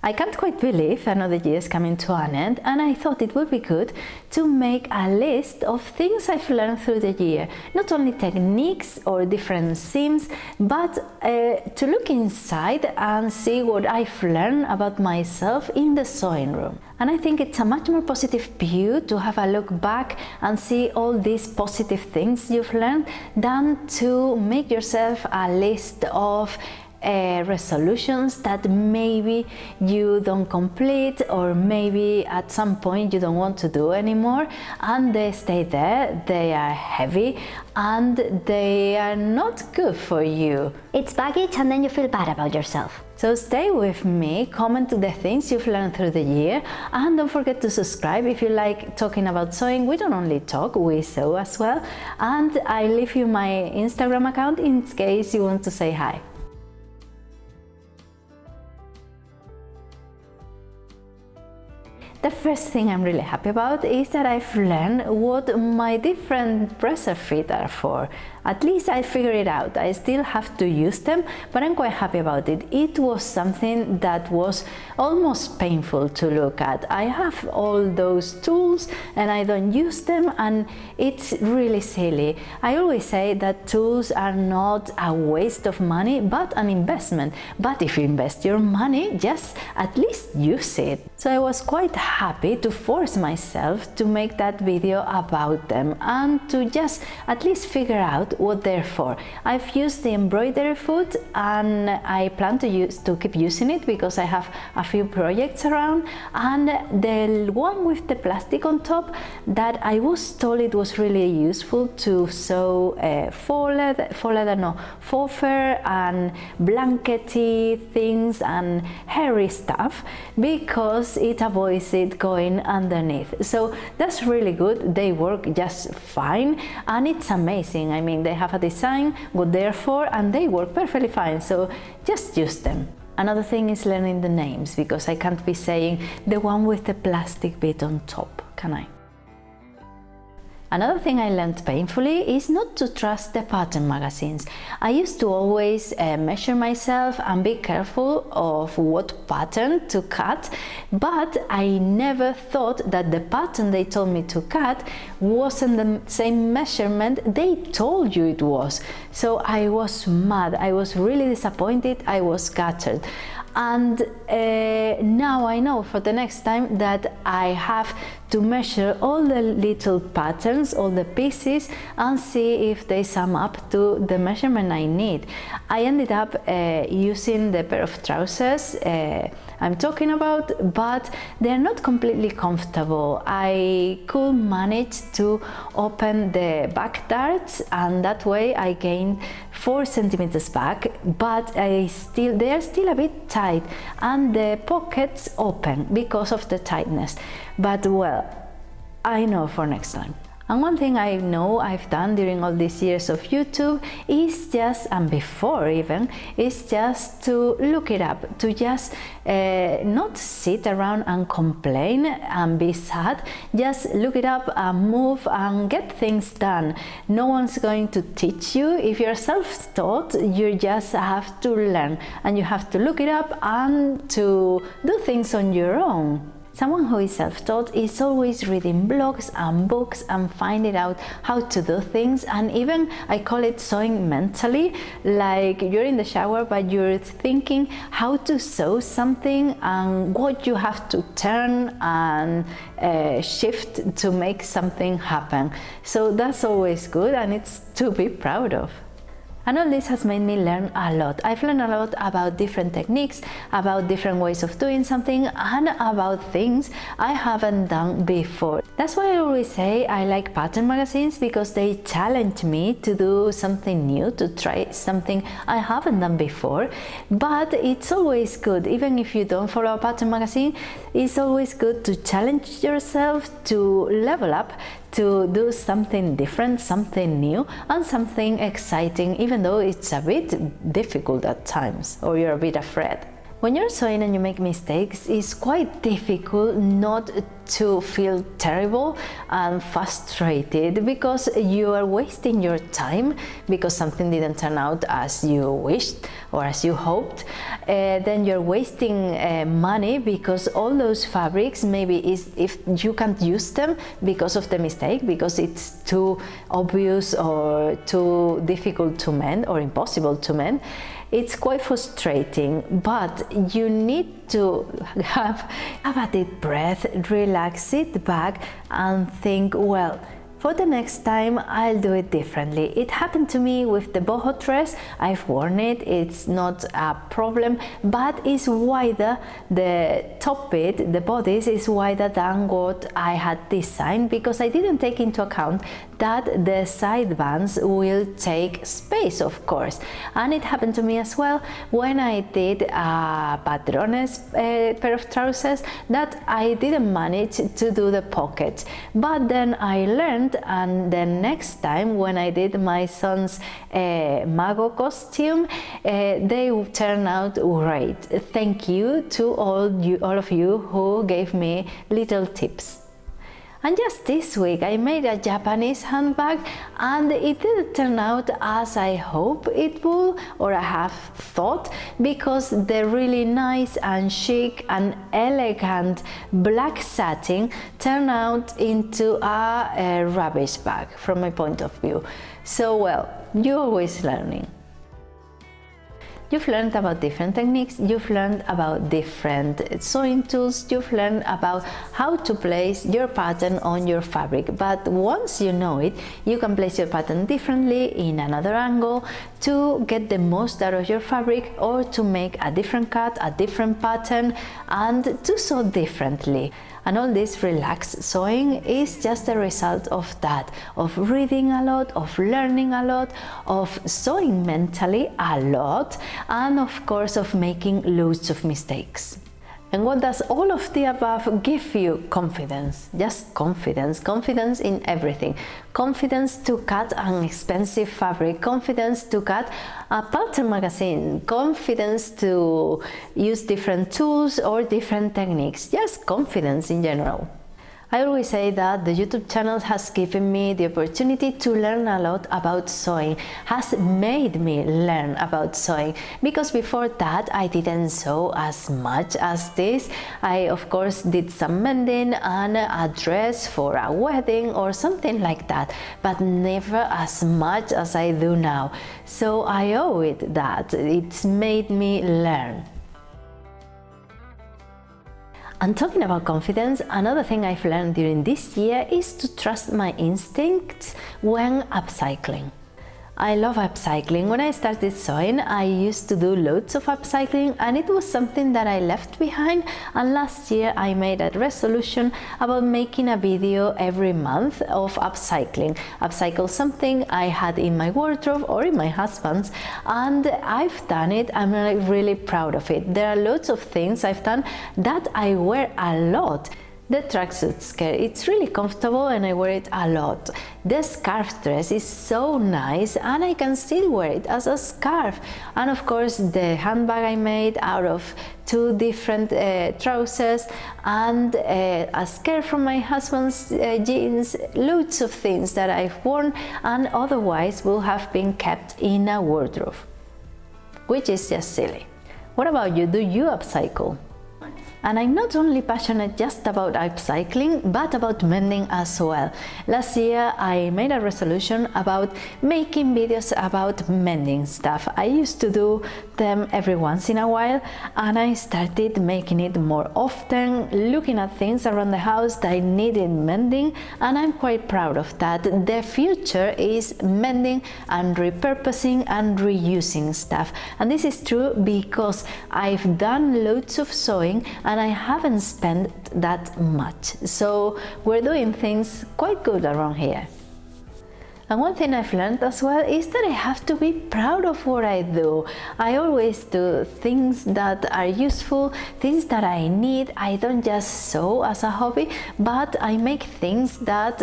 I can't quite believe another year is coming to an end, and I thought it would be good to make a list of things I've learned through the year. Not only techniques or different seams, but to look inside and see what I've learned about myself in the sewing room. And I think it's a much more positive view to have a look back and see all these positive things you've learned than to make yourself a list of resolutions that maybe you don't complete, or maybe at some point you don't want to do anymore, and they stay there, they are heavy, and they are not good for you. It's baggage and then you feel bad about yourself. So stay with me, comment the things you've learned through the year, and don't forget to subscribe if you like talking about sewing. We don't only talk, we sew as well. And I leave you my Instagram account in case you want to say hi. The first thing I'm really happy about is that I've learned what my different presser feet are for. At least I figured it out. I still have to use them, but I'm quite happy about it. It was something that was almost painful to look at. I have all those tools and I don't use them, and it's really silly. I always say that tools are not a waste of money, but an investment. But if you invest your money, just at least use it. So I was quite happy to force myself to make that video about them and to just at least figure out what they're for. I've used the embroidery foot, and I plan to keep using it because I have a few projects around, and the one with the plastic on top, that I was told it was really useful to sew faux fur and blankety things and hairy stuff, because it avoids it going underneath. So that's really good. They work just fine, and it's amazing. I mean, they have a design, what they're for, and they work perfectly fine, so just use them. Another thing is learning the names, because I can't be saying the one with the plastic bit on top, can I? Another thing I learned painfully is not to trust the pattern magazines. I used to always measure myself and be careful of what pattern to cut, but I never thought that the pattern they told me to cut wasn't the same measurement they told you it was. So I was mad, I was really disappointed, I was gutted. And now I know for the next time that I have to measure all the little patterns, all the pieces, and see if they sum up to the measurement I need. I ended up using the pair of trousers I'm talking about, but they're not completely comfortable. I could manage to open the back darts, and that way I gained 4 centimeters back, but they are still a bit tight, and the pockets open because of the tightness. But well, I know for next time. And one thing I know I've done during all these years of YouTube is just, and before even, is just to look it up, to just not sit around and complain and be sad, just look it up and move and get things done. No one's going to teach you. If you're self-taught, you just have to learn, and you have to look it up and to do things on your own. Someone who is self-taught is always reading blogs and books and finding out how to do things, and even I call it sewing mentally, like you're in the shower but you're thinking how to sew something and what you have to turn and shift to make something happen. So that's always good, and it's to be proud of. And all this has made me learn a lot. I've learned a lot about different techniques, about different ways of doing something, and about things I haven't done before. That's why I always say I like pattern magazines, because they challenge me to do something new, to try something I haven't done before. But it's always good, even if you don't follow a pattern magazine, it's always good to challenge yourself, to level up, to do something different, something new, and something exciting, even though it's a bit difficult at times, or you're a bit afraid. When you're sewing and you make mistakes, it's quite difficult not to feel terrible and frustrated because you are wasting your time because something didn't turn out as you wished or as you hoped. Then you're wasting money because all those fabrics maybe if you can't use them because of the mistake, because it's too obvious or too difficult to mend or impossible to mend. It's quite frustrating, but you need to have a deep breath, relax, sit back and think, well, for the next time I'll do it differently. It happened to me with the boho dress. I've worn it, it's not a problem, but it's wider, the top bit, the bodice is wider than what I had designed because I didn't take into account that the side bands will take space, of course. And it happened to me as well when I did a Padrones pair of trousers that I didn't manage to do the pockets. But then I learned, and the next time when I did my son's Mago costume, they turned out great. Thank you to all of you who gave me little tips. And just this week I made a Japanese handbag and it didn't turn out as I hope it will or I have thought, because the really nice and chic and elegant black satin turned out into a rubbish bag from my point of view. So well, you're always learning. You've learned about different techniques, you've learned about different sewing tools, you've learned about how to place your pattern on your fabric. But once you know it, you can place your pattern differently in another angle to get the most out of your fabric, or to make a different cut, a different pattern, and to sew differently. And all this relaxed sewing is just a result of that, of reading a lot, of learning a lot, of sewing mentally a lot, and of course of making loads of mistakes. And what does all of the above give you? Confidence, just confidence, confidence in everything. Confidence to cut an expensive fabric, confidence to cut a pattern magazine, confidence to use different tools or different techniques, just confidence in general. I always say that the YouTube channel has given me the opportunity to learn a lot about sewing, has made me learn about sewing, because before that I didn't sew as much as this. I of course did some mending and a dress for a wedding or something like that, but never as much as I do now. So I owe it that, it's made me learn. And talking about confidence, another thing I've learned during this year is to trust my instincts when upcycling. I love upcycling. When I started sewing, I used to do loads of upcycling, and it was something that I left behind, and last year I made a resolution about making a video every month of upcycling. Upcycle something I had in my wardrobe or in my husband's, and I've done it. I'm really proud of it. There are loads of things I've done that I wear a lot. The tracksuit skirt, it's really comfortable and I wear it a lot. The scarf dress is so nice and I can still wear it as a scarf. And of course the handbag I made out of two different trousers and a skirt from my husband's jeans, loads of things that I've worn and otherwise will have been kept in a wardrobe, which is just silly. What about you? Do you upcycle? And I'm not only passionate just about upcycling, but about mending as well. Last year I made a resolution about making videos about mending stuff. I used to do them every once in a while, and I started making it more often, looking at things around the house that needed mending, and I'm quite proud of that. The future is mending and repurposing and reusing stuff. And this is true because I've done loads of sewing and I haven't spent that much, so we're doing things quite good around here. And one thing I've learned as well is that I have to be proud of what I do. I always do things that are useful, things that I need. I don't just sew as a hobby, but I make things that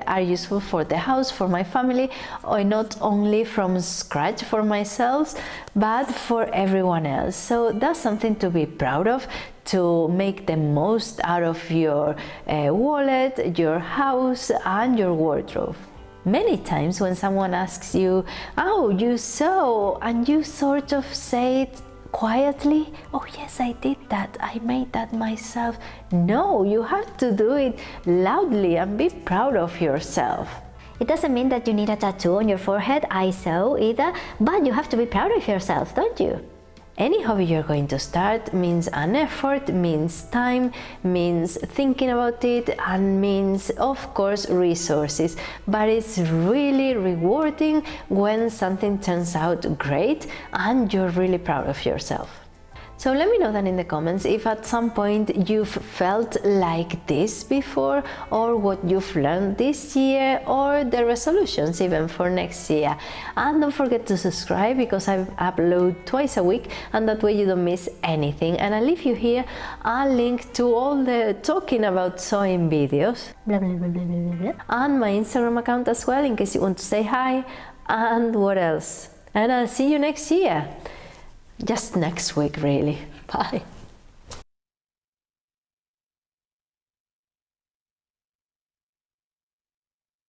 are useful for the house, for my family, or not only from scratch for myself, but for everyone else. So that's something to be proud of, to make the most out of your wallet, your house, and your wardrobe. Many times when someone asks you, oh, you sew, and you sort of say it quietly, oh yes, I did that, I made that myself. No, you have to do it loudly and be proud of yourself. It doesn't mean that you need a tattoo on your forehead, I sew either, but you have to be proud of yourself, don't you? Any hobby you're going to start means an effort, means time, means thinking about it, and means, of course, resources. But it's really rewarding when something turns out great and you're really proud of yourself. So let me know that in the comments if at some point you've felt like this before, or what you've learned this year, or the resolutions even for next year. And don't forget to subscribe, because I upload twice a week, and that way you don't miss anything. And I leave you here a link to all the talking about sewing videos, Blah, blah, blah, blah, blah, blah. and my Instagram account as well, in case you want to say hi. And what else? And I'll see you next year. Just next week, really. Bye.